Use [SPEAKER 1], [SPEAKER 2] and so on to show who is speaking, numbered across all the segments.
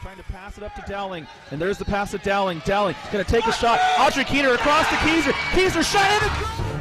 [SPEAKER 1] Trying to pass it up to Dowling, and there's the pass to Dowling. Dowling going to take a shot. Audrey Keener across to Keyser. Keyser shot in.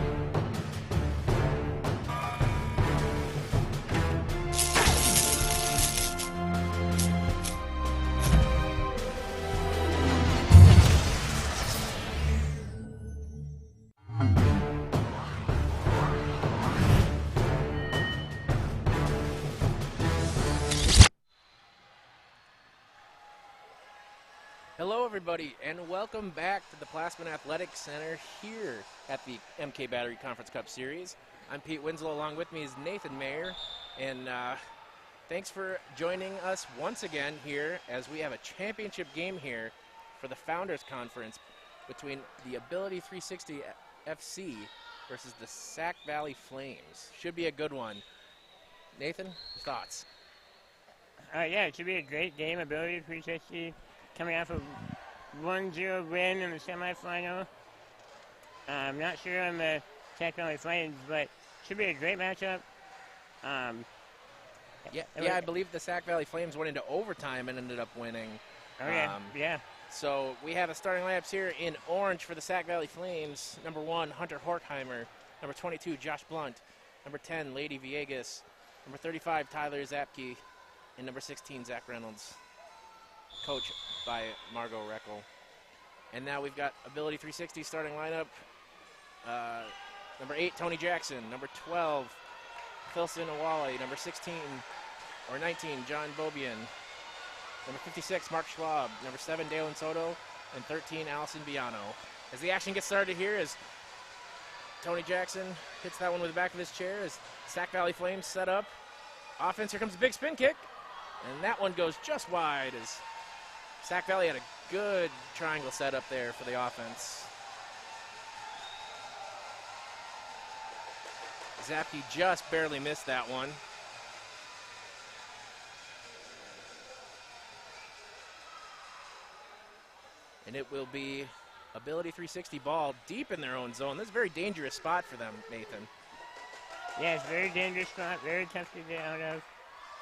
[SPEAKER 2] Hello everybody, and welcome back to the Plasman Athletic Center here at the MK Battery Conference Cup Series. I'm Pete Winslow, along with me is Nathan Mayer, and thanks for joining us once again here as we have a championship game here for the Founders Conference between the Ability 360 FC versus the Sac Valley Flames. Should be a good one. Nathan, thoughts?
[SPEAKER 3] Yeah, it should be a great game. Ability 360 coming off a 1-0 win in the semifinal. I'm not sure on the Sac Valley Flames, but should be a great matchup.
[SPEAKER 2] I believe the Sac Valley Flames went into overtime and ended up winning.
[SPEAKER 3] Yeah.
[SPEAKER 2] So we have a starting lineups here in orange for the Sac Valley Flames. Number 1, Hunter Horkheimer. Number 22, Josh Blunt. Number 10, Lady Villegas. Number 35, Tyler Zapke. And number 16, Zach Reynolds. Coach by Margot Reckel. And now we've got Ability 360 starting lineup. Number 8, Tony Jackson. Number 12, Philson Awali. Number 19, John Bobian. Number 56, Mark Schwab. Number 7, Dalen Soto. And 13, Allison Biano. As the action gets started here, as Tony Jackson hits that one with the back of his chair, as Sac Valley Flames set up. Offense, here comes a big spin kick. And that one goes just wide as Sac Valley had a good triangle set up there for the offense. Zapke just barely missed that one. And it will be Ability 360 ball deep in their own zone. This is a very dangerous spot for them, Nathan.
[SPEAKER 3] Yeah, it's a very dangerous spot, very tough to get out of.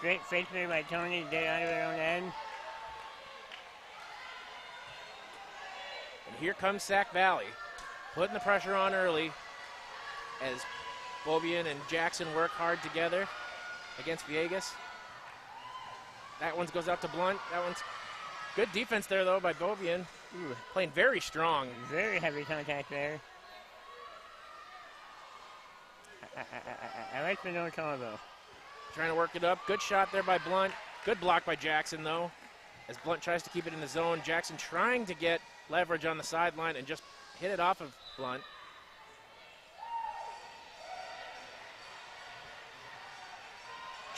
[SPEAKER 3] Great fake there by Tony to get out of their own end.
[SPEAKER 2] And here comes Sac Valley, putting the pressure on early as Bobian and Jackson work hard together against Villegas. That one goes out to Blunt. That one's good defense there, though, by Bobian. Ooh, playing very strong.
[SPEAKER 3] Very heavy contact there. I like the no call, though.
[SPEAKER 2] Trying to work it up. Good shot there by Blunt. Good block by Jackson, though, as Blunt tries to keep it in the zone. Jackson trying to get leverage on the sideline and just hit it off of Blunt.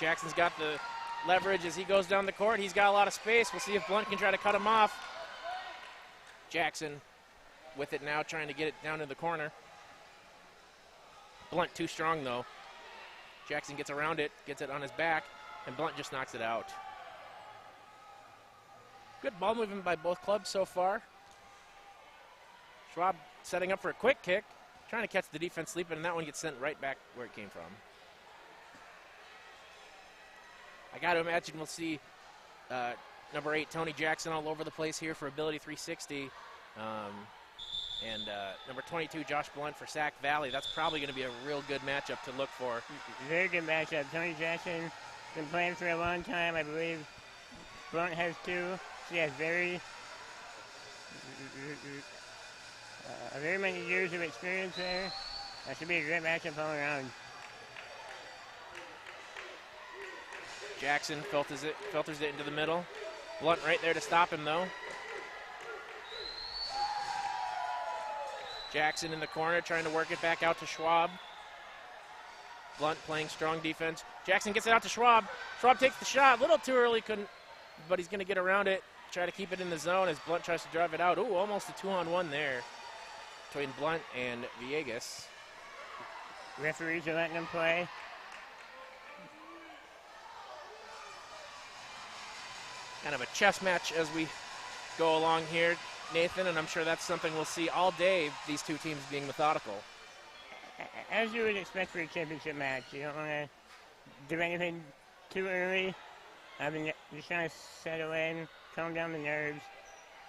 [SPEAKER 2] Jackson's got the leverage as he goes down the court. He's got a lot of space. We'll see if Blunt can try to cut him off. Jackson with it now, trying to get it down to the corner. Blunt too strong, though. Jackson gets around it, gets it on his back, and Blunt just knocks it out. Good ball movement by both clubs so far. Schwab setting up for a quick kick, trying to catch the defense sleeping, and that one gets sent right back where it came from. I got to imagine we'll see number 8, Tony Jackson, all over the place here for Ability 360. And number 22, Josh Blunt for Sac Valley. That's probably going to be a real good matchup to look for.
[SPEAKER 3] Very good matchup. Tony Jackson been playing for a long time. I believe Blunt has too. She has very many years of experience there. That should be a great matchup all around.
[SPEAKER 2] Jackson filters it into the middle. Blunt right there to stop him, though. Jackson in the corner trying to work it back out to Schwab. Blunt playing strong defense. Jackson gets it out to Schwab. Schwab takes the shot. A little too early, but he's going to get around it. Try to keep it in the zone as Blunt tries to drive it out. Ooh, almost a 2-on-1 there between Blunt and Villegas.
[SPEAKER 3] Referees are letting them play.
[SPEAKER 2] Kind of a chess match as we go along here, Nathan, and I'm sure that's something we'll see all day, these two teams being methodical.
[SPEAKER 3] As you would expect for a championship match, you don't want to do anything too early. I've been just trying to settle in, calm down the nerves.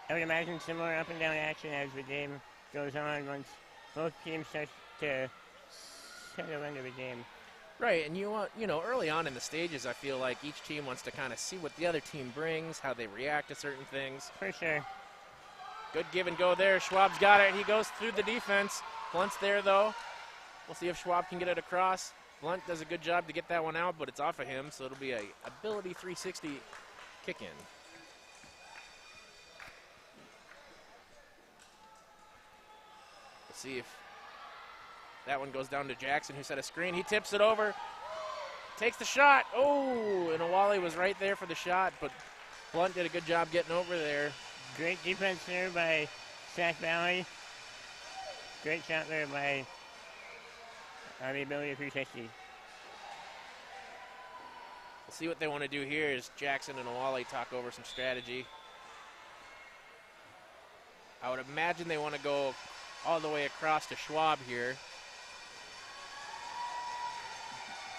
[SPEAKER 3] I would imagine similar up and down action as the game goes on once both teams start to settle into the game.
[SPEAKER 2] Right, and you want, early on in the stages, I feel like each team wants to kind of see what the other team brings, how they react to certain things.
[SPEAKER 3] For sure.
[SPEAKER 2] Good give and go there. Schwab's got it. He goes through the defense. Blunt's there, though. We'll see if Schwab can get it across. Blunt does a good job to get that one out, but it's off of him, so it'll be a ability 360 kick in. We'll see if that one goes down to Jackson, who set a screen. He tips it over, takes the shot. Oh, and Awali was right there for the shot, but Blunt did a good job getting over there.
[SPEAKER 3] Great defense there by Sac Valley. Great shot there by the ability of 360.
[SPEAKER 2] We'll see what they want to do here as Jackson and Awali talk over some strategy. I would imagine they want to go all the way across to Schwab here.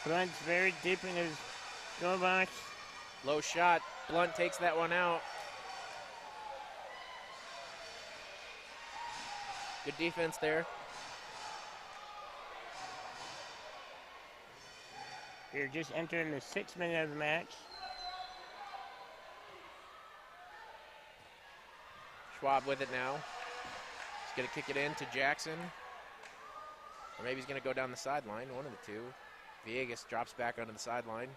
[SPEAKER 3] Blunt's very deep in his goal box.
[SPEAKER 2] Low shot. Blunt takes that one out. Good defense there.
[SPEAKER 3] We're just entering the 6th minute of the match.
[SPEAKER 2] Schwab with it now. He's going to kick it in to Jackson. Or maybe he's going to go down the sideline, one of the two. Villegas drops back onto the sideline.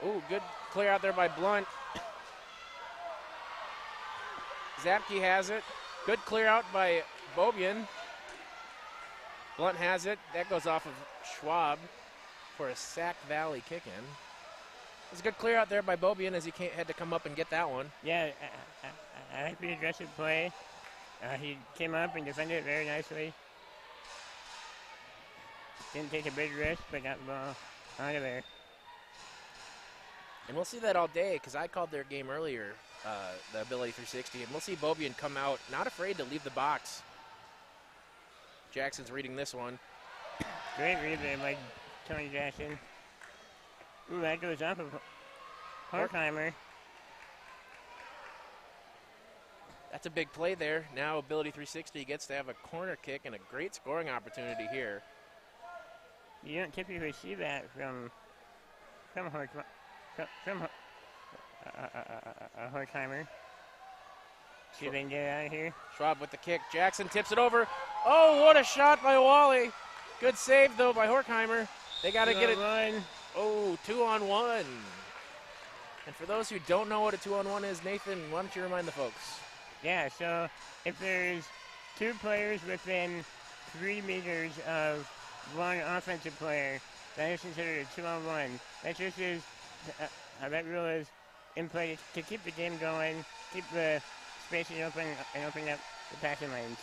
[SPEAKER 2] Ooh, good clear out there by Blunt. Zapke has it. Good clear out by Bobian. Blunt has it. That goes off of Schwab for a Sac Valley kick-in. It's a good clear out there by Bobian as he had to come up and get that one.
[SPEAKER 3] Yeah, I like the aggressive play. He came up and defended it very nicely. Didn't take a big risk, but got the ball out of there.
[SPEAKER 2] And we'll see that all day because I called their game earlier, the ability 360, and we'll see Bobian come out not afraid to leave the box. Jackson's reading this one.
[SPEAKER 3] Great read there by Tony Jackson. Ooh, that goes off of Horkheimer.
[SPEAKER 2] That's a big play there. Now ability 360 gets to have a corner kick and a great scoring opportunity here.
[SPEAKER 3] You don't typically see that from Horkheimer. See if they can get it out of here.
[SPEAKER 2] Schwab with the kick. Jackson tips it over. Oh, what a shot by Wally. Good save, though, by Horkheimer. They got to get it.
[SPEAKER 3] Run.
[SPEAKER 2] Oh, 2-on-1. And for those who don't know what a 2-on-1 is, Nathan, why don't you remind the folks?
[SPEAKER 3] Yeah, so if there's two players within 3 meters of one offensive player, that is considered a 2-on-1. That just is, that rule is in place to keep the game going, keep the spacing open, and open up the passing lanes.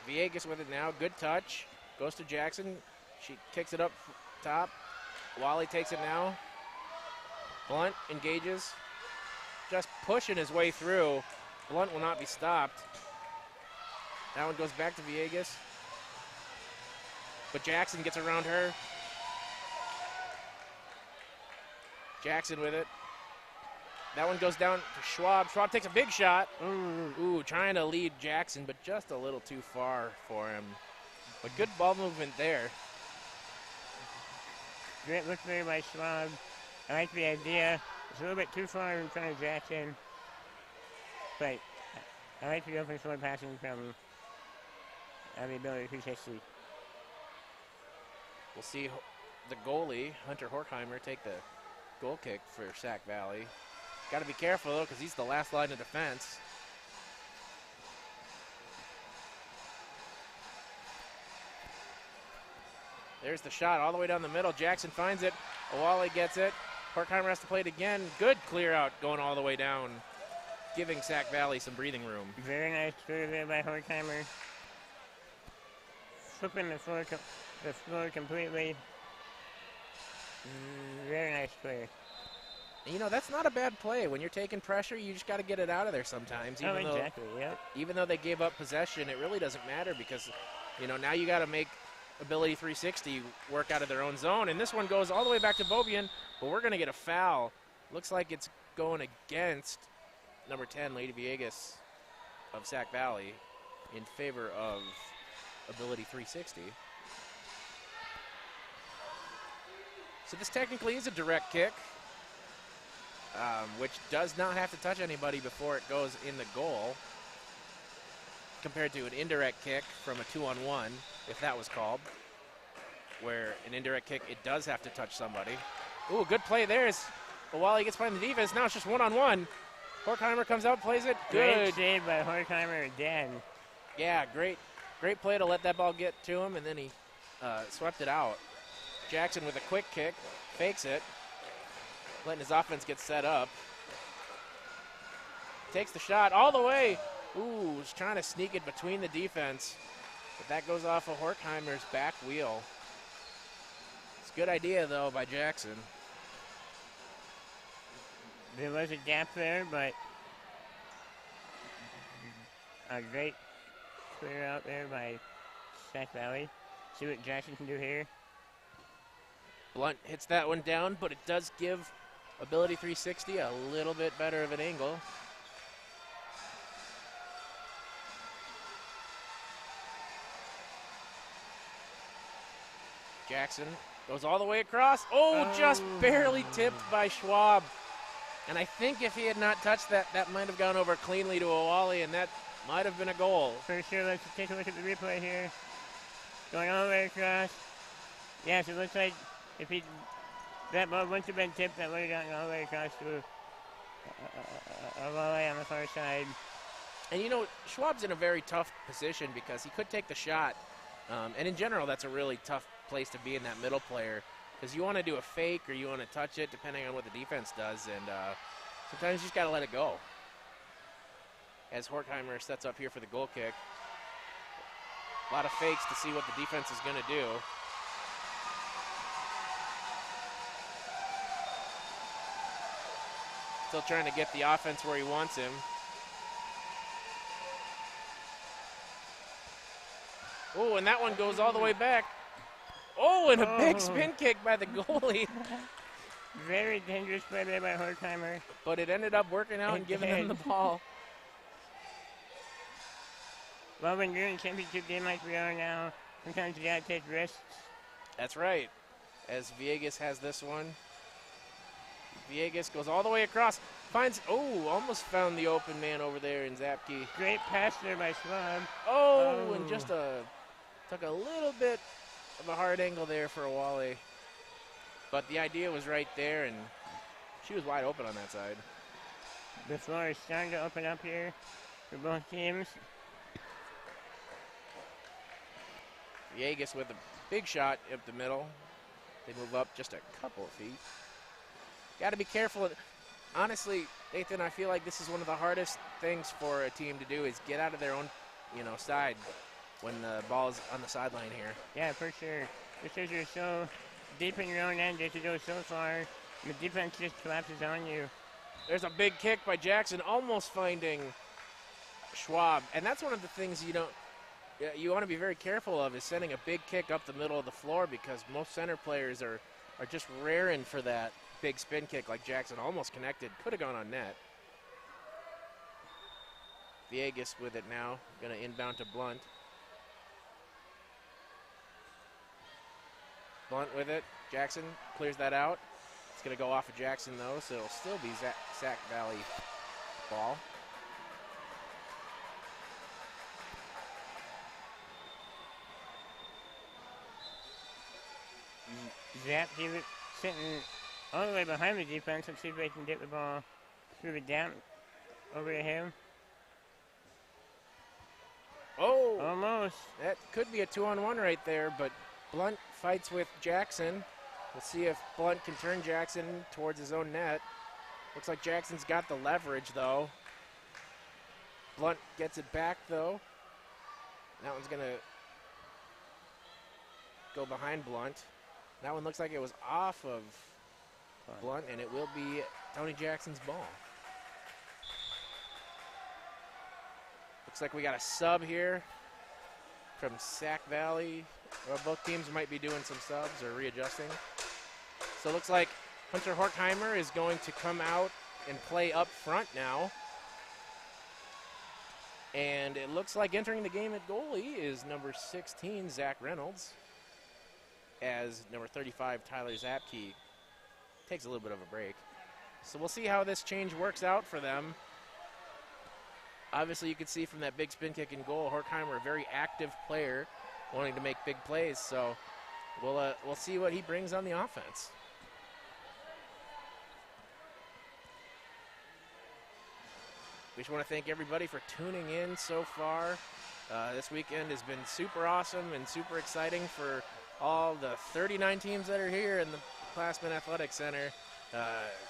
[SPEAKER 2] Villegas with it now. Good touch. Goes to Jackson. She kicks it up top. Wally takes it now. Blunt engages. Just pushing his way through. Blunt will not be stopped. That one goes back to Villegas. But Jackson gets around her. Jackson with it. That one goes down to Schwab. Schwab takes a big shot. Ooh, trying to lead Jackson, but just a little too far for him. But good ball movement there.
[SPEAKER 3] Great look there by Schwab. I like the idea. It's a little bit too far in front of Jackson. But I like the open floor passing from the ability of 360.
[SPEAKER 2] We'll see the goalie, Hunter Horkheimer, take the goal kick for Sac Valley. Got to be careful, though, because he's the last line of defense. There's the shot all the way down the middle. Jackson finds it. Awali gets it. Horkheimer has to play it again. Good clear out going all the way down, giving Sac Valley some breathing room.
[SPEAKER 3] Very nice clear there by Horkheimer. Flipping the floor completely. Very nice play.
[SPEAKER 2] You know, that's not a bad play. When you're taking pressure, you just got to get it out of there sometimes.
[SPEAKER 3] Exactly, yep.
[SPEAKER 2] Even though they gave up possession, it really doesn't matter because, you know, now you got to make Ability 360 work out of their own zone. And this one goes all the way back to Bobian, but we're going to get a foul. Looks like it's going against number 10, Lady Villegas of Sac Valley, in favor of Ability 360. So this technically is a direct kick, which does not have to touch anybody before it goes in the goal, compared to an indirect kick from a 2-on-1, if that was called, where an indirect kick, it does have to touch somebody. Ooh, good play there as Wally gets behind the defense. Now it's just 1-on-1. Horkheimer comes out, plays it. Good.
[SPEAKER 3] Great save by Horkheimer again.
[SPEAKER 2] Yeah, great play to let that ball get to him, and then he swept it out. Jackson with a quick kick, fakes it, letting his offense get set up. Takes the shot all the way. Ooh, was trying to sneak it between the defense, but that goes off of Horkheimer's back wheel. It's a good idea, though, by Jackson.
[SPEAKER 3] There was a gap there, but a great clear out there by Sac Valley. See what Jackson can do here.
[SPEAKER 2] Blunt hits that one down, but it does give Ability 360 a little bit better of an angle. Jackson goes all the way across. Oh, just barely tipped by Schwab. And I think if he had not touched that, that might have gone over cleanly to Awali, and that might have been a goal.
[SPEAKER 3] For sure, let's take a look at the replay here. Going all the way across. Yes, it looks like if that ball wouldn't have been tipped, that would have gotten all the way across to Awali on the far side.
[SPEAKER 2] And you know, Schwab's in a very tough position because he could take the shot. And in general, that's a really tough place to be in that middle player, because you want to do a fake or you want to touch it depending on what the defense does, and sometimes you just got to let it go. As Horkheimer sets up here for the goal kick. A lot of fakes to see what the defense is going to do. Still trying to get the offense where he wants him. Oh, and that one goes all the way back. Oh, and a big spin kick by the goalie.
[SPEAKER 3] Very dangerous play there by Horkheimer.
[SPEAKER 2] But it ended up working out and giving them the ball.
[SPEAKER 3] Well, when you're in a championship game like we are now, sometimes you gotta take risks.
[SPEAKER 2] That's right. As Villegas has this one. Villegas goes all the way across. Finds, almost found the open man over there in Zapke.
[SPEAKER 3] Great pass there by Schwab.
[SPEAKER 2] And just took a little bit of a hard angle there for Awali. But the idea was right there, and she was wide open on that side.
[SPEAKER 3] The floor is starting to open up here for both teams.
[SPEAKER 2] Villegas with a big shot up the middle. They move up just a couple of feet. Got to be careful. Honestly, Nathan, I feel like this is one of the hardest things for a team to do is get out of their own, side when the ball is on the sideline here.
[SPEAKER 3] Yeah, for sure. Because you're so deep in your own end, you have to go so far. The defense just collapses on you.
[SPEAKER 2] There's a big kick by Jackson, almost finding Schwab. And that's one of the things you want to be very careful of, is sending a big kick up the middle of the floor, because most center players are just raring for that big spin kick like Jackson. Almost connected, could have gone on net. Villegas with it now, going to inbound to Blunt. Blunt with it, Jackson clears that out. It's going to go off of Jackson though, so it'll still be Sac Valley ball.
[SPEAKER 3] Zap sitting all the way behind the defense. Let's see if they can get the ball through the gap over to him.
[SPEAKER 2] Oh!
[SPEAKER 3] Almost.
[SPEAKER 2] That could be a 2-on-1 right there, but Blunt fights with Jackson. Let's see if Blunt can turn Jackson towards his own net. Looks like Jackson's got the leverage, though. Blunt gets it back, though. That one's going to go behind Blunt. That one looks like it was off of Blunt, and it will be Tony Jackson's ball. Looks like we got a sub here. from Sac Valley. Well, both teams might be doing some subs or readjusting. So it looks like Hunter Horkheimer is going to come out and play up front now. And it looks like entering the game at goalie is number 16, Zach Reynolds, as number 35, Tyler Zapke, takes a little bit of a break. So we'll see how this change works out for them. Obviously, you can see from that big spin kick and goal, Horkheimer, a very active player, wanting to make big plays. So we'll see what he brings on the offense. We just want to thank everybody for tuning in so far. This weekend has been super awesome and super exciting for all the 39 teams that are here in the Classman Athletic Center.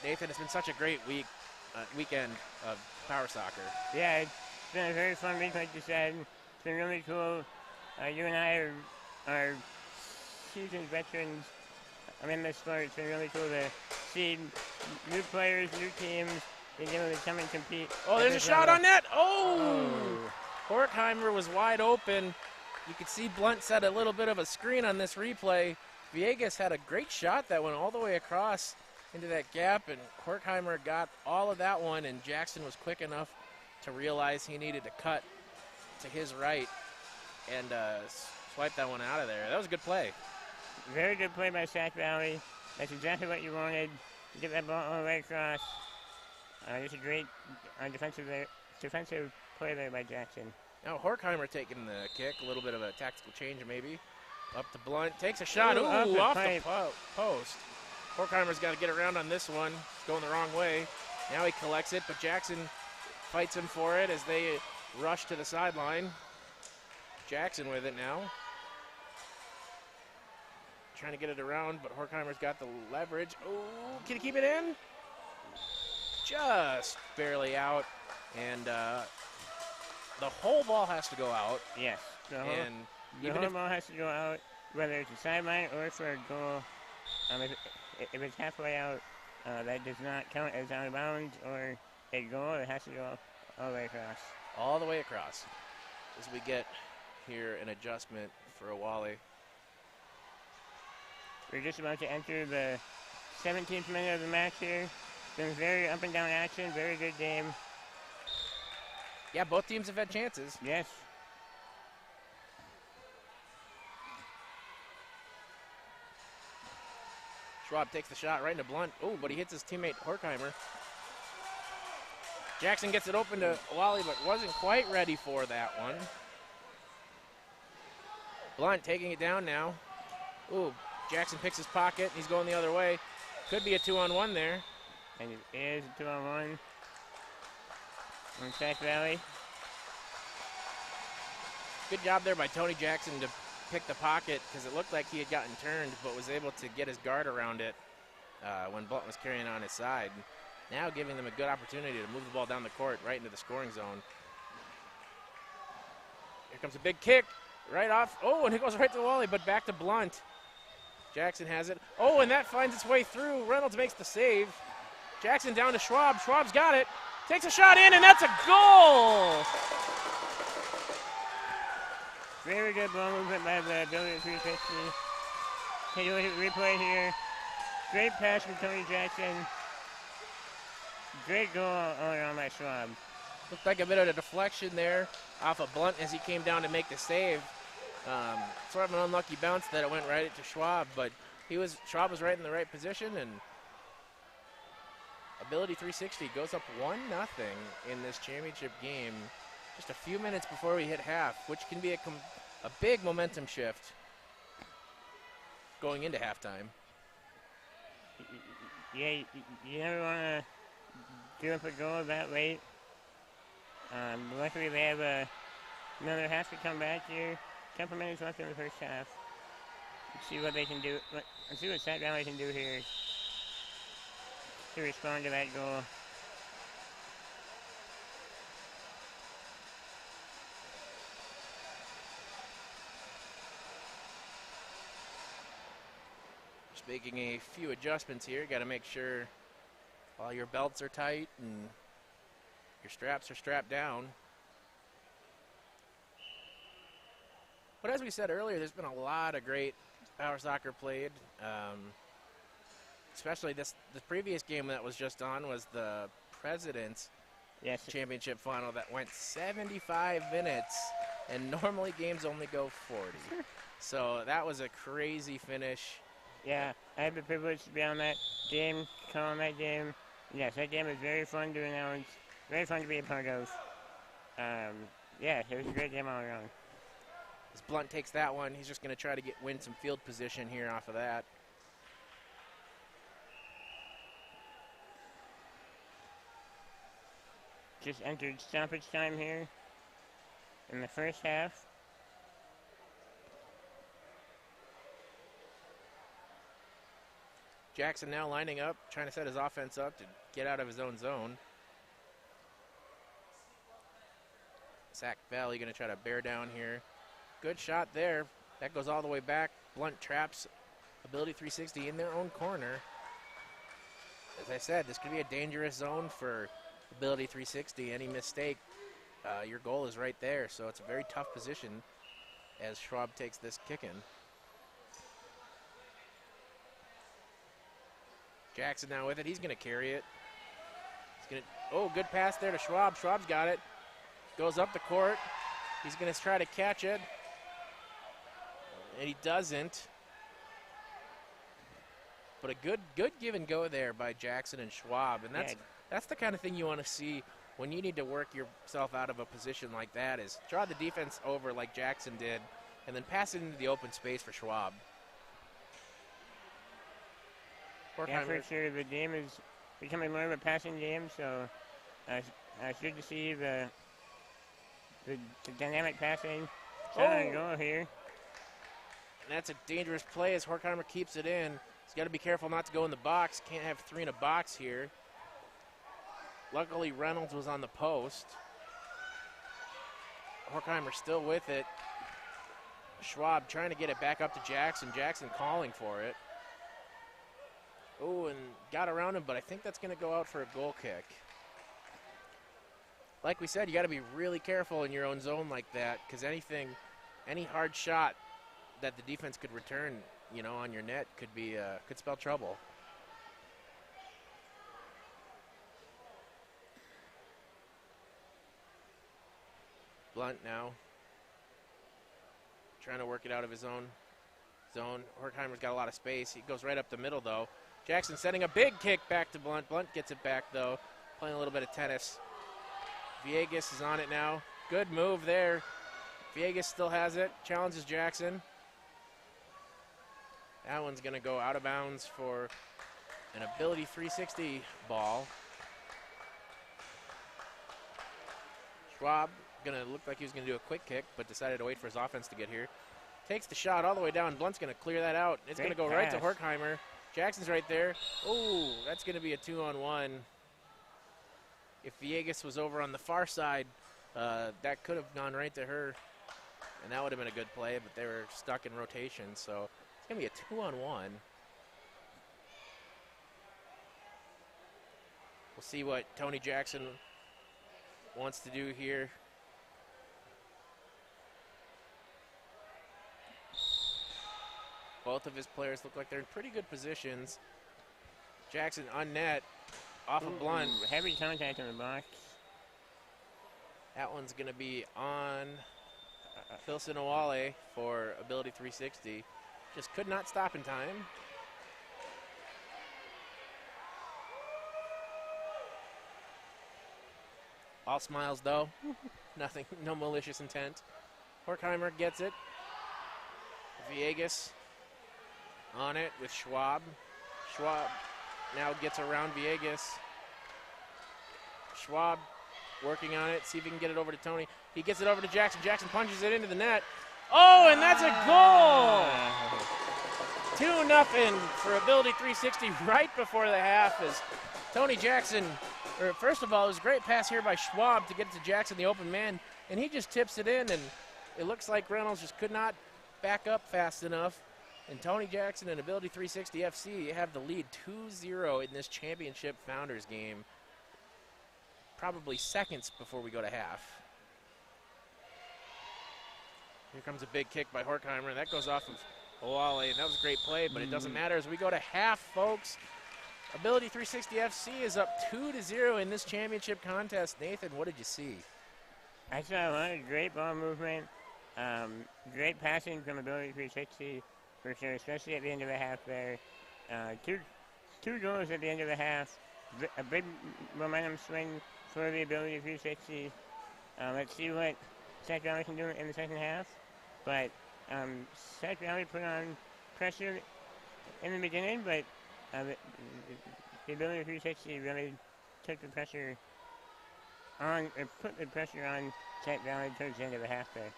[SPEAKER 2] Nathan, it's been such a great weekend of power soccer.
[SPEAKER 3] Yeah, it's been a very fun week, like you said. It's been really cool. You and I are seasoned veterans. I'm in this sport. It's been really cool to see new players, new teams, being able to come and compete.
[SPEAKER 2] Oh, there's a shot on net. Oh! Horkheimer was wide open. You could see Blunt set a little bit of a screen on this replay. Villegas had a great shot that went all the way across into that gap, and Horkheimer got all of that one, and Jackson was quick enough to realize he needed to cut to his right and swipe that one out of there. That was a good play.
[SPEAKER 3] Very good play by Sac Valley. That's exactly what you wanted, to get that ball all the way across. Just a great defensive play there by Jackson.
[SPEAKER 2] Now Horkheimer taking the kick, a little bit of a tactical change maybe. Up to Blunt, takes a shot, off the post. Horkheimer's got to get around on this one. It's going the wrong way. Now he collects it, but Jackson fights him for it as they rush to the sideline. Jackson with it now. Trying to get it around, but Horkheimer's got the leverage. Oh, can he keep it in? Just barely out, and the whole ball has to go out.
[SPEAKER 3] Yes, the whole ball has to go out, whether it's a sideline or for a goal. If it's halfway out, that does not count as out of bounds or a goal. It has to go all the way across.
[SPEAKER 2] All the way across. As we get here an adjustment for Awali.
[SPEAKER 3] We're just about to enter the 17th minute of the match here. Been very up and down action, very good game.
[SPEAKER 2] Yeah, both teams have had chances.
[SPEAKER 3] Yes.
[SPEAKER 2] Schwab takes the shot right into Blunt. Oh, but he hits his teammate Horkheimer. Jackson gets it open to Wally, but wasn't quite ready for that one. Blunt taking it down now. Ooh, Jackson picks his pocket. He's going the other way. Could be a 2-on-1 there.
[SPEAKER 3] And it is a 2-on-1 on Sac Valley.
[SPEAKER 2] Good job there by Tony Jackson to pick the pocket, because it looked like he had gotten turned, but was able to get his guard around it when Blunt was carrying on his side. Now giving them a good opportunity to move the ball down the court right into the scoring zone. Here comes a big kick right off. Oh, and it goes right to Wally, but back to Blunt. Jackson has it. Oh, and that finds its way through. Reynolds makes the save. Jackson down to Schwab. Schwab's got it. Takes a shot in, and that's a goal!
[SPEAKER 3] Very good ball movement by the Building 360. Take a look at the replay here. Great pass from Tony Jackson. Great goal all around by Schwab.
[SPEAKER 2] Looked like a bit of a deflection there off of Blunt as he came down to make the save. Sort of an unlucky bounce that it went right to Schwab, but Schwab was right in the right position, and Ability 360 goes up 1-0 in this championship game just a few minutes before we hit half, which can be a big momentum shift going into halftime.
[SPEAKER 3] Yeah, you never want to give up a goal that late. Luckily, they have another half to come back here. A couple minutes left in the first half. Let's see what they can do. Let's see what Sac Valley can do here to respond to that goal.
[SPEAKER 2] Just making a few adjustments here. Got to make sure all your belts are tight and your straps are strapped down. But as we said earlier, there's been a lot of great power soccer played. Especially the previous game that was just on was the President's Championship final that went 75 minutes, and normally games only go 40. So that was a crazy finish.
[SPEAKER 3] Yeah, I had the privilege to be on that game, calling that game. Yes, that game was very fun to announce, very fun to be a part of. Yeah, it was a great game all around.
[SPEAKER 2] As Blunt takes that one, he's just going to try to win some field position here off of that.
[SPEAKER 3] Just entered stoppage time here in the first half.
[SPEAKER 2] Jackson now lining up, trying to set his offense up to get out of his own zone. Sac Valley going to try to bear down here. Good shot there. That goes all the way back. Blunt traps Ability 360 in their own corner. As I said, this could be a dangerous zone for Ability 360. Any mistake, your goal is right there. So it's a very tough position as Schwab takes this kick in. Jackson now with it. He's going to carry it. He's going to, oh, good pass there to Schwab. Schwab's got it. Goes up the court. He's going to try to catch it. And he doesn't. But a good give and go there by Jackson and Schwab. And that's the kind of thing you want to see when you need to work yourself out of a position like that, is draw the defense over like Jackson did and then pass it into the open space for Schwab.
[SPEAKER 3] Yeah, for sure. The game is becoming more of a passing game, so it's good to see the dynamic passing. Goal here.
[SPEAKER 2] And that's a dangerous play as Horkheimer keeps it in. He's got to be careful not to go in the box. Can't have three in a box here. Luckily, Reynolds was on the post. Horkheimer still with it. Schwab trying to get it back up to Jackson. Jackson calling for it. Oh, and got around him, but I think that's going to go out for a goal kick. Like we said, you got to be really careful in your own zone like that, because any hard shot that the defense could return, on your net could spell trouble. Blunt now trying to work it out of his own zone. Horkheimer's got a lot of space. He goes right up the middle, though. Jackson sending a big kick back to Blunt. Blunt gets it back, though, playing a little bit of tennis. Villegas is on it now. Good move there. Villegas still has it. Challenges Jackson. That one's going to go out of bounds for an Ability 360 ball. Schwab going to look like he was going to do a quick kick, but decided to wait for his offense to get here. Takes the shot all the way down. Blunt's going to clear that out. It's going to go right to Horkheimer. Jackson's right there. Oh, that's going to be a 2-on-1. If Villegas was over on the far side, that could have gone right to her, and that would have been a good play, but they were stuck in rotation, so it's going to be a 2-on-1. We'll see what Tony Jackson wants to do here. Both of his players look like they're in pretty good positions. Jackson on net, off of Blunt.
[SPEAKER 3] Heavy contact in the box.
[SPEAKER 2] That one's going to be on Phil Sinawale for Ability 360. Just could not stop in time. All smiles, though. Nothing, no malicious intent. Horkheimer gets it. Villegas on it with Schwab. Schwab now gets around Villegas. Schwab working on it, see if he can get it over to Tony. He gets it over to Jackson. Jackson punches it into the net. Oh, and that's a goal! 2-0 for Ability 360 right before the half as Tony Jackson, first of all, it was a great pass here by Schwab to get it to Jackson, the open man, and he just tips it in, and it looks like Reynolds just could not back up fast enough. And Tony Jackson and Ability 360 FC have the lead 2-0 in this championship Founders game. Probably seconds before we go to half. Here comes a big kick by Horkheimer. That goes off of Owale, and that was a great play, but it doesn't matter as we go to half, folks. Ability 360 FC is up 2-0 in this championship contest. Nathan, what did you see?
[SPEAKER 3] I saw a lot of great ball movement, great passing from Ability 360 for sure, especially at the end of the half there. Two goals at the end of the half, a big momentum swing for the Ability 360. Let's see what Sac Valley can do in the second half. But Sac Valley put on pressure in the beginning, but the Ability 360 really took the pressure on, or put the pressure on Sac Valley towards the end of the half there.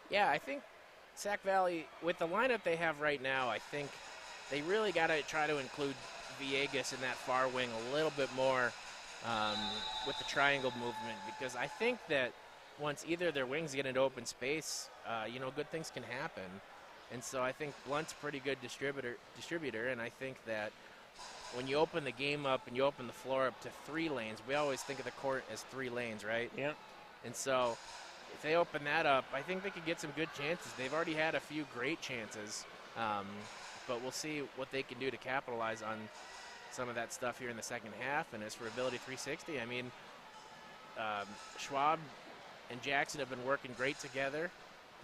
[SPEAKER 2] Yeah, I think Sac Valley, with the lineup they have right now, I think they really got to try to include Villegas in that far wing a little bit more with the triangle movement, because I think that once either their wings get into open space, good things can happen. And so I think Blunt's a pretty good distributor, and I think that when you open the game up and you open the floor up to 3 lanes, we always think of the court as 3 lanes, right?
[SPEAKER 3] Yep.
[SPEAKER 2] And so if they open that up, I think they could get some good chances. They've already had a few great chances, but we'll see what they can do to capitalize on some of that stuff here in the second half. And as for Ability 360, I mean, Schwab and Jackson have been working great together,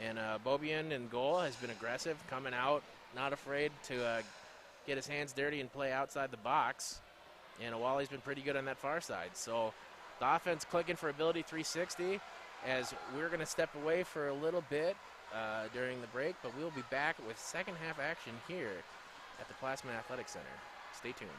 [SPEAKER 2] and Bobian in goal has been aggressive, coming out, not afraid to get his hands dirty and play outside the box, and Awali's been pretty good on that far side. So the offense clicking for Ability 360 as we're going to step away for a little bit during the break, but we'll be back with second half action here at the Plasma Athletic Center. Stay tuned.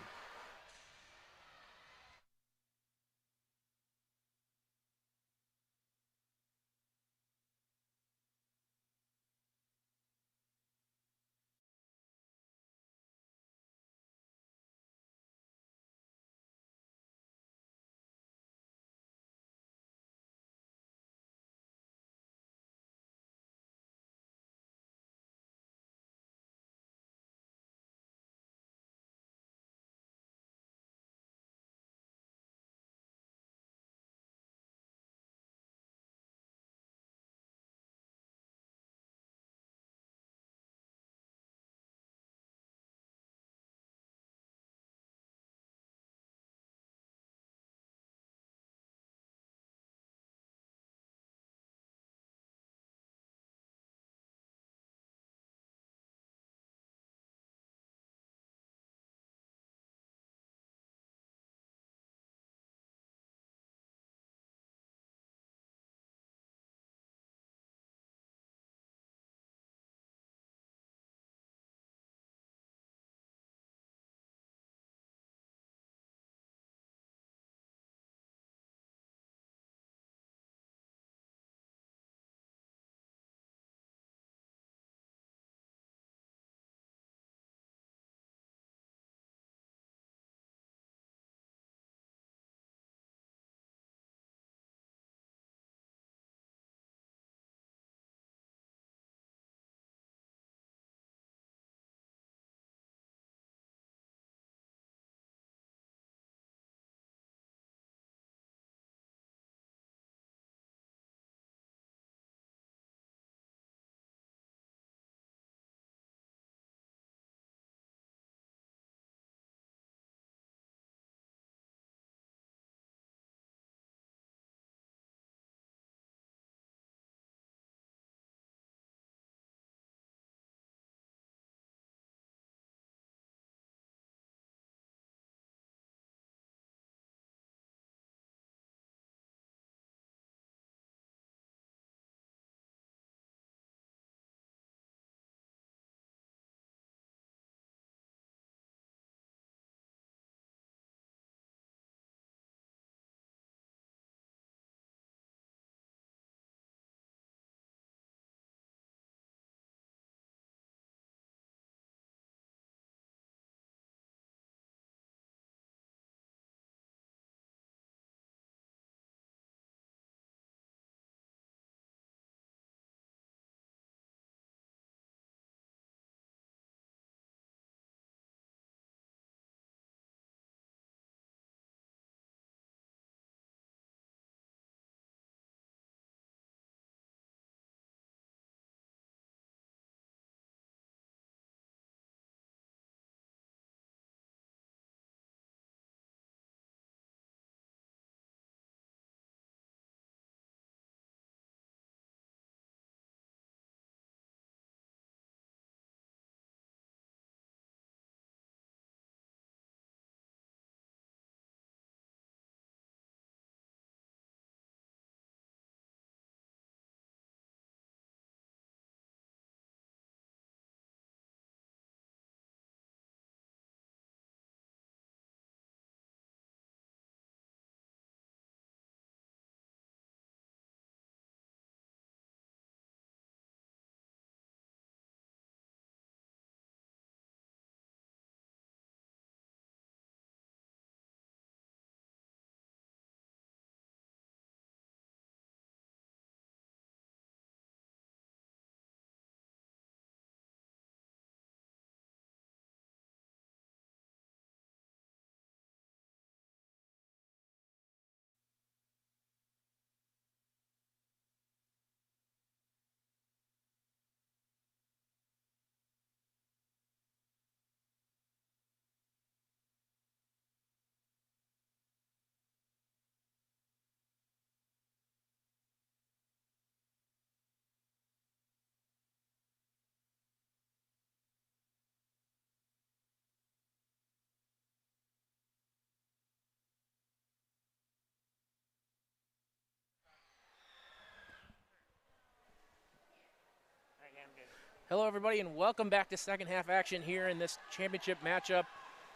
[SPEAKER 2] Hello, everybody, and welcome back to second half action here in this championship matchup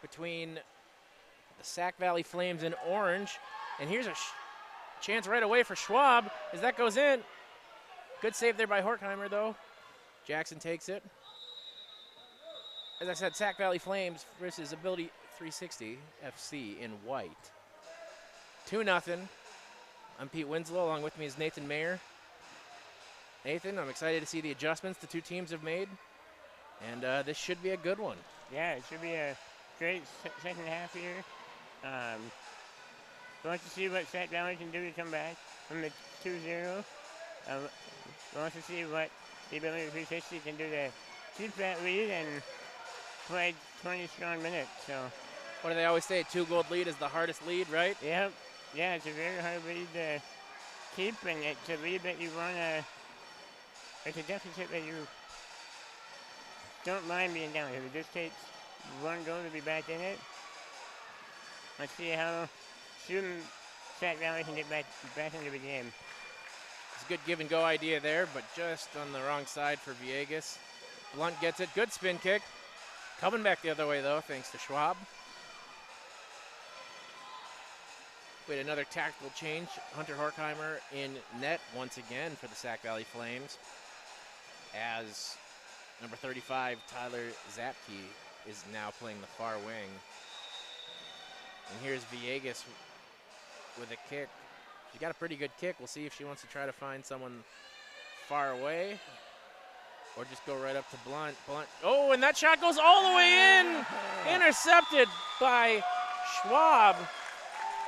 [SPEAKER 2] between the Sac Valley Flames and Orange. And here's a chance right away for Schwab as that goes in. Good save there by Horkheimer, though. Jackson takes it. As I said, Sac Valley Flames versus Ability 360 FC in white. 2-0. I'm Pete Winslow. Along with me is Nathan Mayer. Nathan, I'm excited to see the adjustments the two teams have made, and this should be a good one.
[SPEAKER 3] Yeah, it should be a great second half here. Want to see what Sac Valley can do to come back from the 2-0. Want to see what the Ability 360 can do to keep that lead and play 20 strong minutes. So,
[SPEAKER 2] what do they always say? 2-goal lead is the hardest lead, right?
[SPEAKER 3] Yep. Yeah, it's a very hard lead to keep, and it's a lead that you want to. It's a deficit that you don't mind being down. If it just takes one goal to be back in it, let's see how soon Sac Valley can get back into the game.
[SPEAKER 2] It's a good give-and-go idea there, but just on the wrong side for Villegas. Blunt gets it. Good spin kick. Coming back the other way, though, thanks to Schwab. We had another tactical change. Hunter Horkheimer in net once again for the Sac Valley Flames, as number 35, Tyler Zapke, is now playing the far wing. And here's Villegas with a kick. She got a pretty good kick. We'll see if she wants to try to find someone far away or just go right up to Blunt. Blunt. Oh, and that shot goes all the way in. Intercepted by Schwab.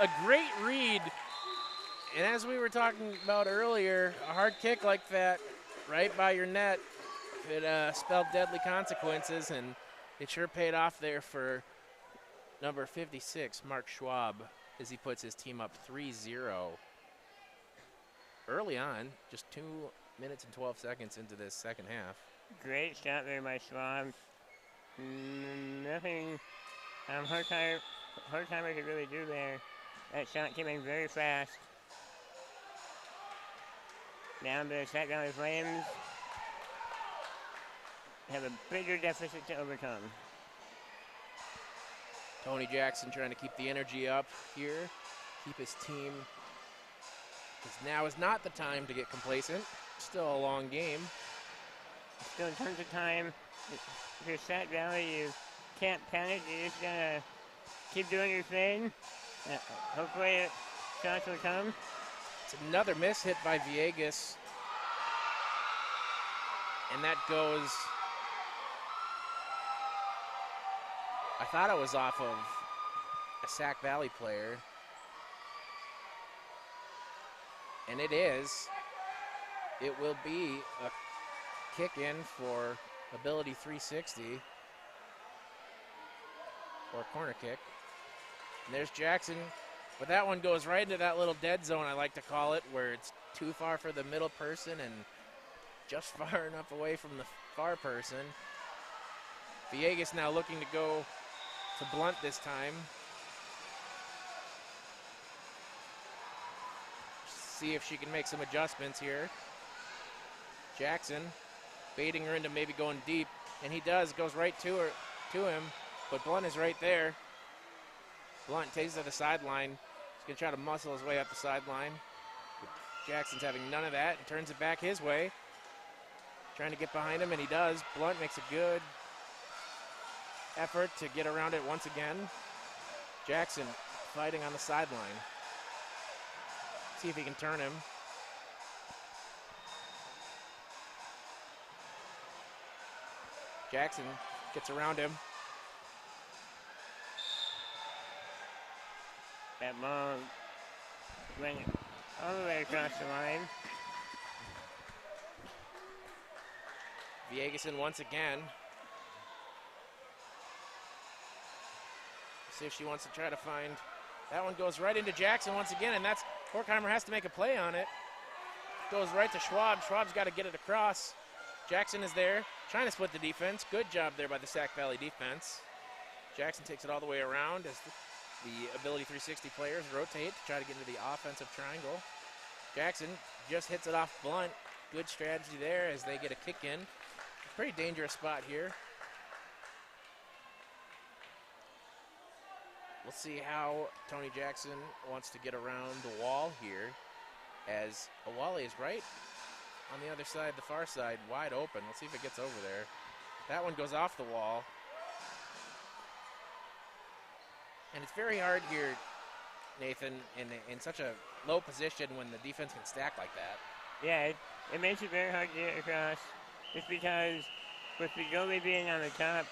[SPEAKER 2] A great read. And as we were talking about earlier, a hard kick like that right by your net could spell deadly consequences, and it sure paid off there for number 56, Mark Schwab, as he puts his team up 3-0 early on, just 2 minutes and 12 seconds into this second half.
[SPEAKER 3] Great shot there by Schwab. Nothing Horkheimer could really do there. That shot came in very fast. Down to the Sac Valley Flames. Have a bigger deficit to overcome.
[SPEAKER 2] Tony Jackson trying to keep the energy up here, keep his team, because now is not the time to get complacent. Still a long game.
[SPEAKER 3] Still tons of time. If you're Sac Valley, you can't panic. You're just gonna keep doing your thing. Hopefully shots will come.
[SPEAKER 2] It's another miss hit by Villegas. And that goes, I thought it was off of a Sac Valley player. And it is. It will be a kick in for Ability 360. Or a corner kick. And there's Jackson. But that one goes right into that little dead zone, I like to call it, where it's too far for the middle person and just far enough away from the far person. Villegas now looking to go to Blunt this time. See if she can make some adjustments here. Jackson baiting her into maybe going deep, and he does, goes right to him, but Blunt is right there. Blunt takes it to the sideline. He's going to try to muscle his way up the sideline. Jackson's having none of that and turns it back his way. Trying to get behind him, and he does. Blunt makes a good effort to get around it once again. Jackson fighting on the sideline. See if he can turn him. Jackson gets around him.
[SPEAKER 3] That ball went all the way across the line.
[SPEAKER 2] Villegas once again. See if she wants to try to find. That one goes right into Jackson once again, and that's Horkheimer has to make a play on it. Goes right to Schwab. Schwab's got to get it across. Jackson is there, trying to split the defense. Good job there by the Sac Valley defense. Jackson takes it all the way around as the Ability 360 players rotate to try to get into the offensive triangle. Jackson just hits it off Blunt. Good strategy there as they get a kick in. Pretty dangerous spot here. We'll see how Tony Jackson wants to get around the wall here, as Awali is right on the other side, the far side, wide open. Let's see if it gets over there. That one goes off the wall. And it's very hard here, Nathan, in such a low position when the defense can stack like that.
[SPEAKER 3] Yeah, it makes it very hard to get across, just because with the goalie being on the top,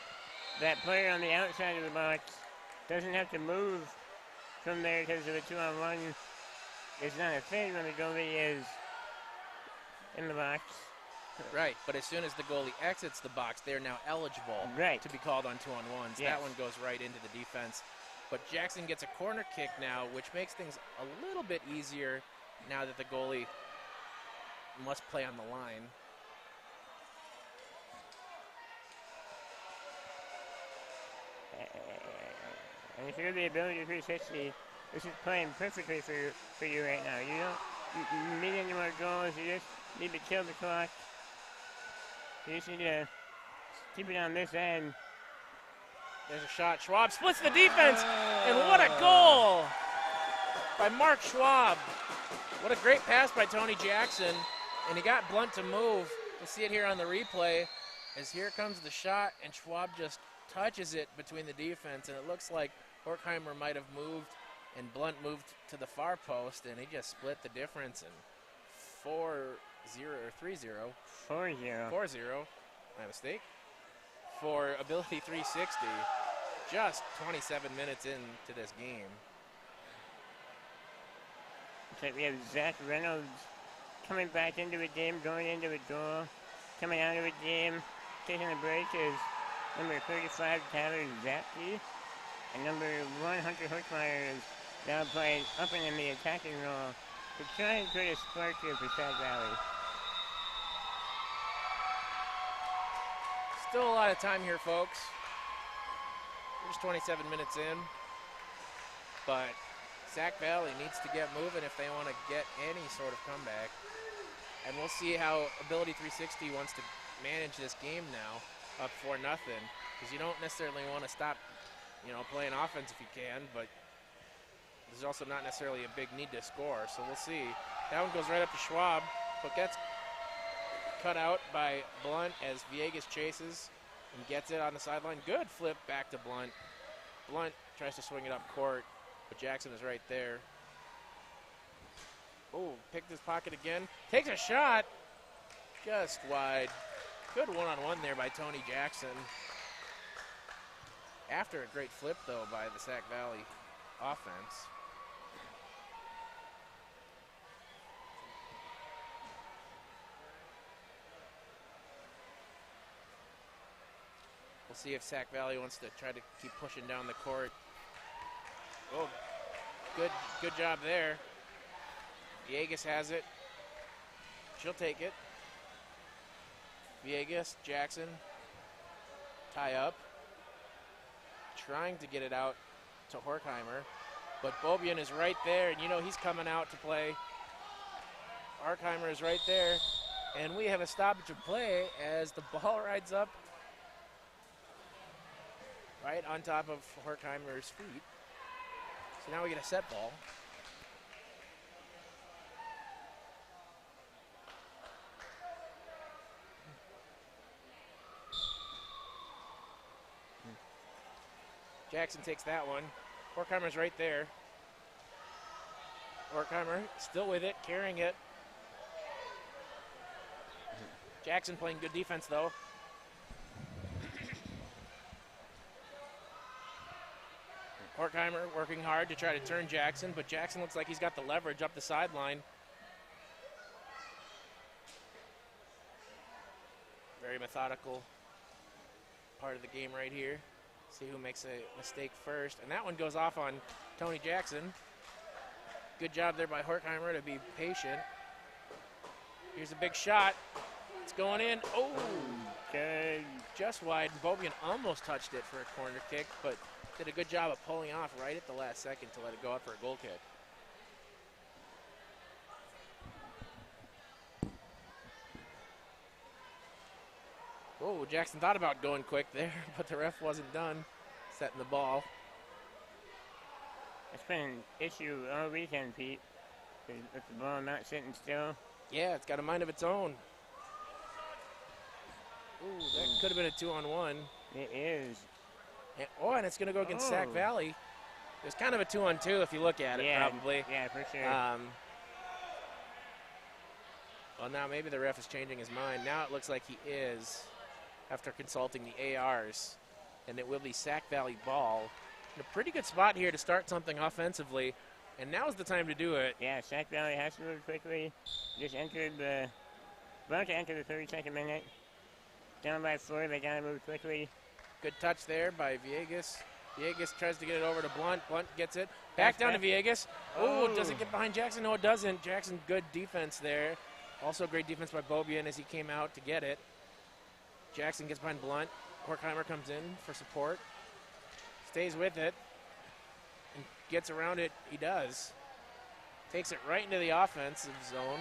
[SPEAKER 3] that player on the outside of the box doesn't have to move from there because of a 2-on-1. It's not a thing when the goalie is in the box.
[SPEAKER 2] Right, but as soon as the goalie exits the box, they're now eligible to be called on 2-on-1s.
[SPEAKER 3] Yes.
[SPEAKER 2] That one goes right into the defense. But Jackson gets a corner kick now, which makes things a little bit easier now that the goalie must play on the line.
[SPEAKER 3] And if you're the ability 360, this is playing perfectly for you right now. You don't need any more goals. You just need to kill the clock. You just need to keep it on this end.
[SPEAKER 2] There's a shot. Schwab splits the defense, and what a goal by Mark Schwab. What a great pass by Tony Jackson, and he got Blunt to move. We'll see it here on the replay, as here comes the shot, and Schwab just touches it between the defense, and it looks like Horkheimer might have moved, and Blunt moved to the far post, and he just split the difference, and 4-0 or 3-0.
[SPEAKER 3] 4-0.
[SPEAKER 2] 4-0, my mistake. For Ability 360, just 27 minutes into this game.
[SPEAKER 3] Okay, we have Zach Reynolds coming back into the game, going into the goal, coming out of the game, taking a break is number 35, Tyler Zapke, and number 1, Hunter Hochmeyer is now playing up and in the attacking role to try and create a spark here for Sac Valley.
[SPEAKER 2] Still a lot of time here, folks. We're just 27 minutes in. But Sac Valley needs to get moving if they want to get any sort of comeback. And we'll see how Ability 360 wants to manage this game now, up 4-0. Because you don't necessarily want to stop, playing offense if you can, but there's also not necessarily a big need to score. So we'll see. That one goes right up to Schwab, but gets cut out by Blunt as Villegas chases and gets it on the sideline. Good flip back to Blunt. Blunt tries to swing it up court, but Jackson is right there. Oh, picked his pocket again. Takes a shot. Just wide. Good one-on-one there by Tony Jackson. After a great flip, though, by the Sac Valley offense. We'll see if Sac Valley wants to try to keep pushing down the court. Oh, good job there. Villegas has it. She'll take it. Villegas, Jackson, tie up. Trying to get it out to Horkheimer. But Bobian is right there, and he's coming out to play. Horkheimer is right there. And we have a stoppage of play as the ball rides up right on top of Horkheimer's feet. So now we get a set ball. Jackson takes that one. Horkheimer's right there. Horkheimer still with it, carrying it. Jackson playing good defense, though. Horkheimer working hard to try to turn Jackson, but Jackson looks like he's got the leverage up the sideline. Very methodical part of the game right here. See who makes a mistake first. And that one goes off on Tony Jackson. Good job there by Horkheimer to be patient. Here's a big shot. It's going in. Oh, okay. Just wide. Bobian almost touched it for a corner kick, but did a good job of pulling off right at the last second to let it go up for a goal kick. Oh, Jackson thought about going quick there, but the ref wasn't done setting the ball.
[SPEAKER 3] It's been an issue all weekend, Pete, with the ball not sitting still.
[SPEAKER 2] Yeah, it's got a mind of its own. Ooh, that could have been a 2-on-1.
[SPEAKER 3] It is.
[SPEAKER 2] And it's going to go against Sac Valley. It's kind of a 2-on-2 if you look at it, probably.
[SPEAKER 3] Yeah, for sure.
[SPEAKER 2] Well, now maybe the ref is changing his mind. Now it looks like he is, after consulting the ARs. And it will be Sac Valley ball. In a pretty good spot here to start something offensively. And now's the time to do it.
[SPEAKER 3] Yeah, Sac Valley has to move quickly. Just entered the, about to enter the 32nd minute. Down by 4, they gotta move quickly.
[SPEAKER 2] Good touch there by Villegas. Villegas tries to get it over to Blunt. Blunt gets it. Back down to Villegas. Oh, does it get behind Jackson? No, it doesn't. Jackson, good defense there. Also great defense by Bobian as he came out to get it. Jackson gets behind Blunt. Horkheimer comes in for support. Stays with it. And gets around it. He does. Takes it right into the offensive zone.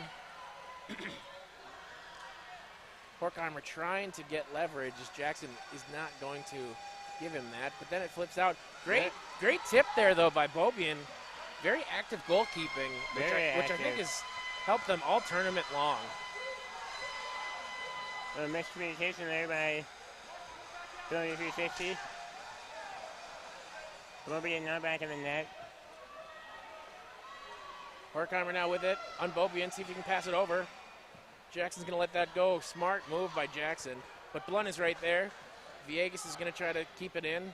[SPEAKER 2] Horkheimer trying to get leverage as Jackson is not going to give him that. But then it flips out. Great tip there, though, by Bobian. Very active goalkeeping, which I think has helped them all tournament long.
[SPEAKER 3] A miscommunication there by Ability 360. Bobian now back in the net.
[SPEAKER 2] Horkheimer now with it on Bobian. See if he can pass it over. Jackson's going to let that go. Smart move by Jackson. But Blunt is right there. Villegas is going to try to keep it in.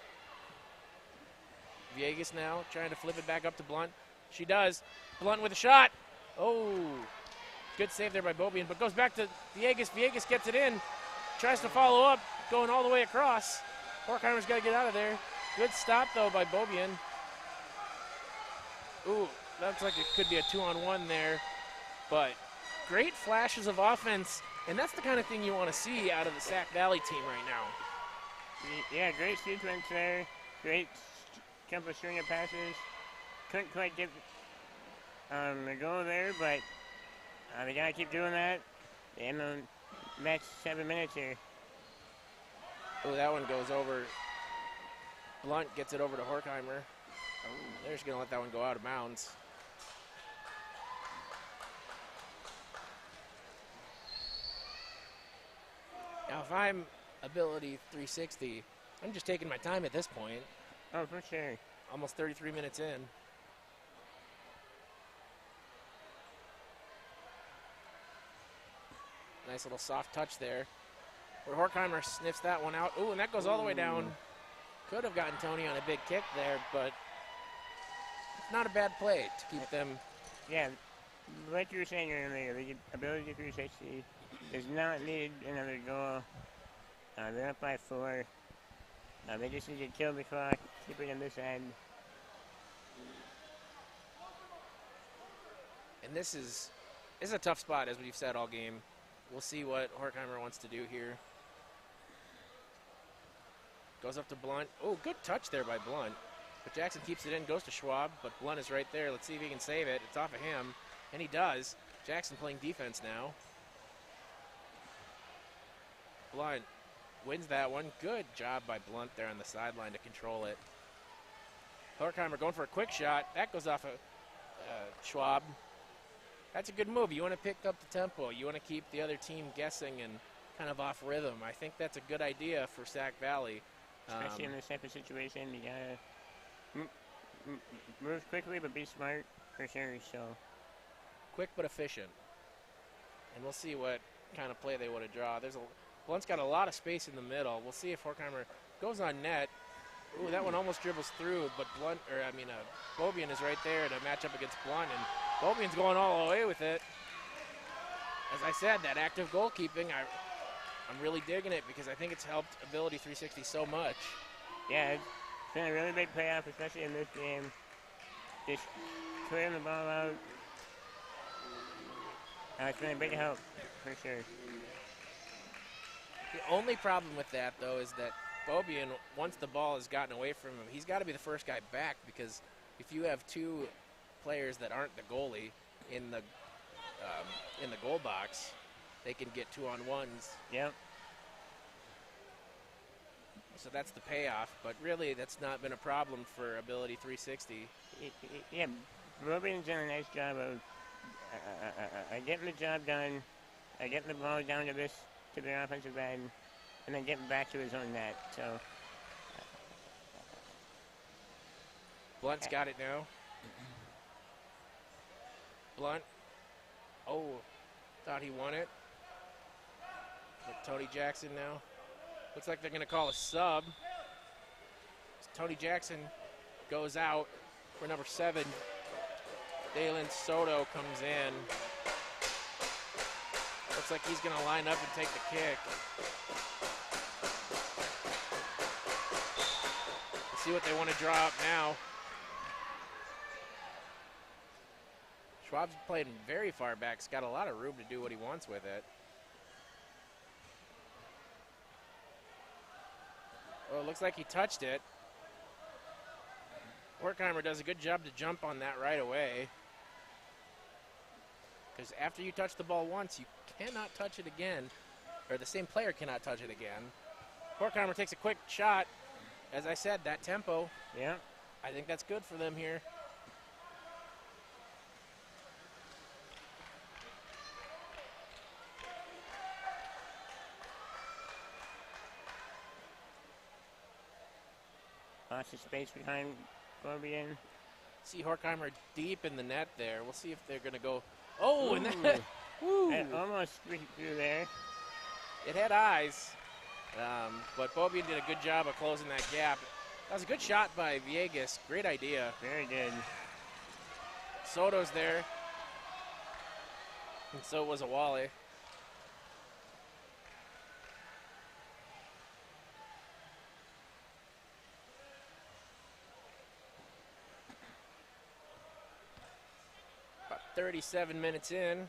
[SPEAKER 2] Villegas now trying to flip it back up to Blunt. She does. Blunt with a shot. Oh, good save there by Bobian, but goes back to Villegas. Villegas gets it in. Tries to follow up, going all the way across. Horkheimer's got to get out of there. Good stop, though, by Bobian. Ooh, looks like it could be a 2-on-1 there, but great flashes of offense, and that's the kind of thing you want to see out of the Sac Valley team right now.
[SPEAKER 3] Yeah, great sequence there. Great couple string of passes. Couldn't quite get the goal there, but they got to keep doing that. They end the match 7 minutes here.
[SPEAKER 2] Oh, that one goes over. Blunt gets it over to Horkheimer. They're just going to let that one go out of bounds. Now, if I'm Ability 360, I'm just taking my time at this point.
[SPEAKER 3] Oh, for sure.
[SPEAKER 2] Almost 33 minutes in. Nice little soft touch there. But Horkheimer sniffs that one out. Ooh, and that goes all the way down. Could have gotten Tony on a big kick there, but it's not a bad play to keep them.
[SPEAKER 3] Yeah, like you were saying earlier, the Ability 360 does not need another goal. They're up by 4. They just need to kill the clock, keep it on this end.
[SPEAKER 2] And this is a tough spot, as we've said all game. We'll see what Horkheimer wants to do here. Goes up to Blunt. Oh, good touch there by Blunt. But Jackson keeps it in, goes to Schwab, but Blunt is right there. Let's see if he can save it. It's off of him, and he does. Jackson playing defense now. Blunt wins that one. Good job by Blunt there on the sideline to control it. Horkheimer going for a quick shot. That goes off of Schwab. That's a good move. You want to pick up the tempo. You want to keep the other team guessing and kind of off rhythm. I think that's a good idea for Sac Valley.
[SPEAKER 3] Especially in this type of situation, you gotta move quickly but be smart for sure. So
[SPEAKER 2] quick but efficient. And we'll see what kind of play they want to draw. Blunt's got a lot of space in the middle. We'll see if Horkheimer goes on net. Ooh, that one almost dribbles through, but Bobian is right there to match up against Blunt, and Bobian's going all the way with it. As I said, that active goalkeeping, I'm really digging it because I think it's helped Ability 360 so much.
[SPEAKER 3] Yeah, it's been a really big payoff, especially in this game. Just clearing the ball out. It's been a big help, for sure.
[SPEAKER 2] The only problem with that, though, is that Bobian, once the ball has gotten away from him, he's got to be the first guy back, because if you have two players that aren't the goalie in the goal box, they can get 2-on-1s.
[SPEAKER 3] Yep.
[SPEAKER 2] So that's the payoff, but really that's not been a problem for Ability 360.
[SPEAKER 3] Yeah, Robin's done a nice job of getting the job done, getting the ball down to the offensive end, and then getting back to his own net. So
[SPEAKER 2] Blunt's got it now. Blunt. Oh, thought he won it. But Tony Jackson now. Looks like they're going to call a sub. Tony Jackson goes out for number 7. Dalen Soto comes in. Looks like he's going to line up and take the kick. Let's see what they want to draw up now. Schwab's playing very far back. He's got a lot of room to do what he wants with it. Well, it looks like he touched it. Horkheimer does a good job to jump on that right away. Because after you touch the ball once, you cannot touch it again. Or the same player cannot touch it again. Horkheimer takes a quick shot. As I said, that tempo.
[SPEAKER 3] yeah,
[SPEAKER 2] I think that's good for them here.
[SPEAKER 3] lots of space behind Bobian.
[SPEAKER 2] See Horkheimer deep in the net there. We'll see if they're going to go. Oh, and that. Woo!
[SPEAKER 3] It almost squeaked through there.
[SPEAKER 2] It had eyes. But Bobian did a good job of closing that gap. That was a good shot by Villegas. Great idea.
[SPEAKER 3] Very good.
[SPEAKER 2] Soto's there. And so was Awali. About 37 minutes in.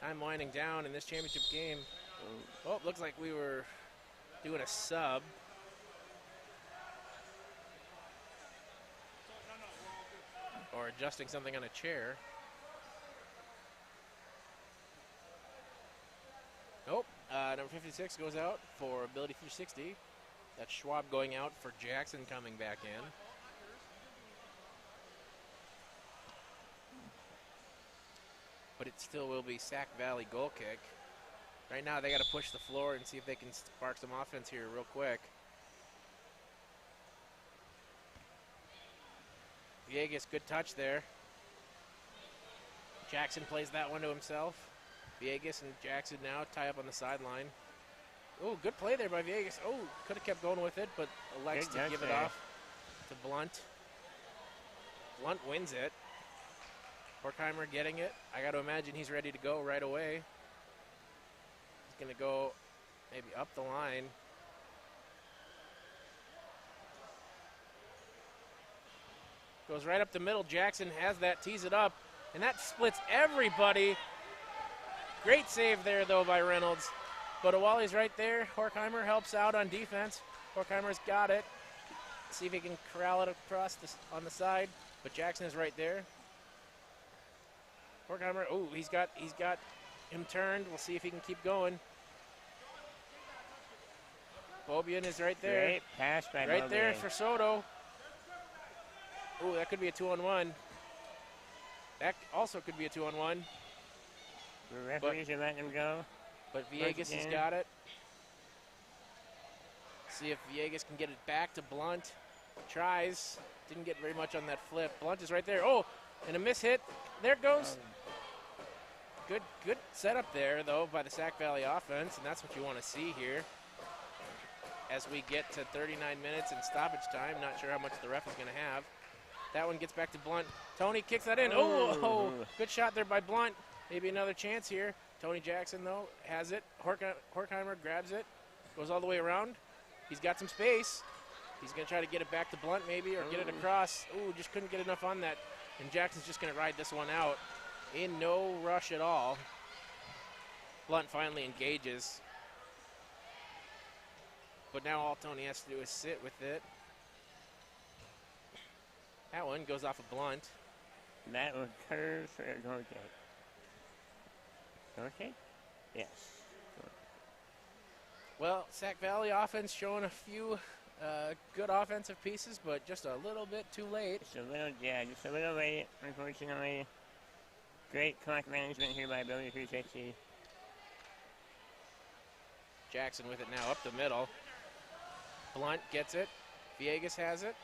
[SPEAKER 2] Time winding down in this championship game. Oh, looks like we were doing a sub. Or adjusting something on a chair. Nope. Number 56 goes out for Ability 360. That's Schwab going out for Jackson coming back in. But it still will be Sac Valley goal kick. Right now they got to push the floor and see if they can spark some offense here real quick. Villegas, good touch there. Jackson plays that one to himself. Villegas and Jackson now tie up on the sideline. Oh, good play there by Villegas. Oh, could have kept going with it, but elects to give it off to Blunt. Blunt wins it. Horkheimer getting it. I got to imagine he's ready to go right away. He's going to go maybe up the line. Goes right up the middle. Jackson has that, tees it up, and that splits everybody. Great save there, though, by Reynolds. But Awali's right there. Horkheimer helps out on defense. Horkheimer's got it. See if he can corral it across on the side. But Jackson is right there. Horkheimer, oh, he's got him turned. We'll see if he can keep going. Bobian is right there.
[SPEAKER 3] Great pass by
[SPEAKER 2] right
[SPEAKER 3] Bobian.
[SPEAKER 2] there for Soto. Oh, that could be a 2-on-1. That also could be a 2-on-1.
[SPEAKER 3] The referees are letting him go.
[SPEAKER 2] But Villegas has got it. See if Villegas can get it back to Blunt. Tries. Didn't get very much on that flip. Blunt is right there. Oh, and a miss hit. There it goes. Good setup there, though, by the Sac Valley offense, and that's what you want to see here. As we get to 39 minutes in stoppage time, not sure how much the ref is going to have. That one gets back to Blunt. Tony kicks that in. Oh, good shot there by Blunt. Maybe another chance here. Tony Jackson, though, has it. Horkheimer grabs it. Goes all the way around. He's got some space. He's going to try to get it back to Blunt maybe or get it across. Ooh, just couldn't get enough on that. And Jackson's just going to ride this one out in no rush at all. Blunt finally engages. But now all Tony has to do is sit with it. That one goes off of Blunt.
[SPEAKER 3] That one curves for a goal kick. Okay? Yes.
[SPEAKER 2] Well, Sac Valley offense showing a few good offensive pieces, but just a little bit too late.
[SPEAKER 3] Just a little late, unfortunately. Great clock management here by Ability 360.
[SPEAKER 2] Jackson with it now up the middle. Blunt gets it. Villegas has it.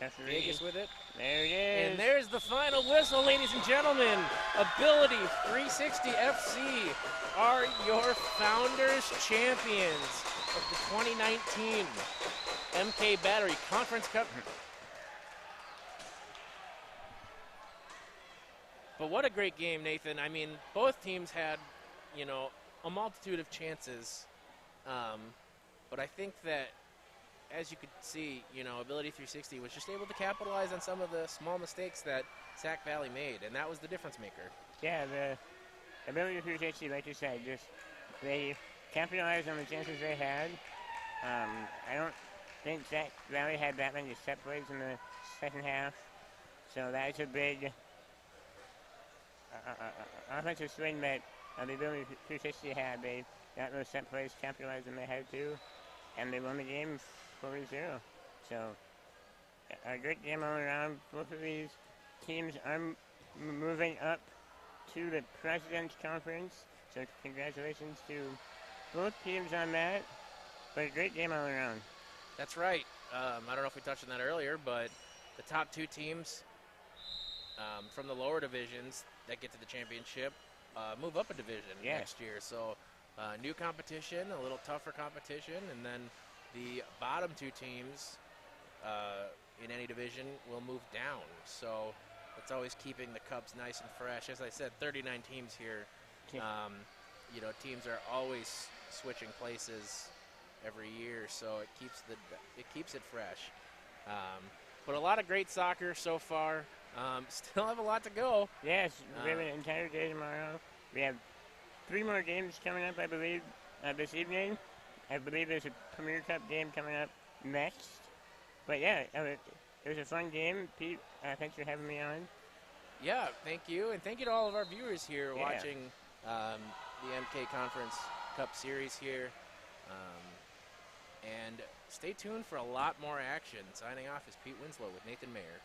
[SPEAKER 2] Villegas with it.
[SPEAKER 3] There it is.
[SPEAKER 2] And there's the final whistle, ladies and gentlemen. Ability 360 FC are your founders champions of the 2019 MK Battery Conference Cup. But what a great game, Nathan. I mean, both teams had, you know, a multitude of chances. But I think that, as you could see, you know, Ability 360 was just able to capitalize on some of the small mistakes that Sac Valley made, and that was the difference maker.
[SPEAKER 3] Yeah, the Ability 360, like you said, just they capitalized on the chances they had. I don't think Sac Valley had that many set plays in the second half, so that's a big offensive swing that the Ability 360 had. They got those set plays capitalized when they had to, and they won the game 4-0. So a great game all around. Both of these teams are moving up to the President's Conference, so congratulations to both teams on that. But a great game all around.
[SPEAKER 2] That's right. I don't know if we touched on that earlier, but the top two teams from the lower divisions that get to the championship move up a division next year. So new competition, a little tougher competition, and then the bottom two teams in any division will move down. So it's always keeping the Cubs nice and fresh. As I said, 39 teams here. You know, teams are always switching places every year, so it keeps it fresh. But a lot of great soccer so far. Still have a lot to go.
[SPEAKER 3] Yes, we have an entire day tomorrow. We have 3 more games coming up, I believe, this evening. I believe there's a Premier Cup game coming up next. But yeah, it was a fun game. Pete, thanks for having me on.
[SPEAKER 2] Yeah, thank you. And thank you to all of our viewers here watching the MK Conference Cup Series here. And stay tuned for a lot more action. Signing off is Pete Winslow with Nathan Mayer.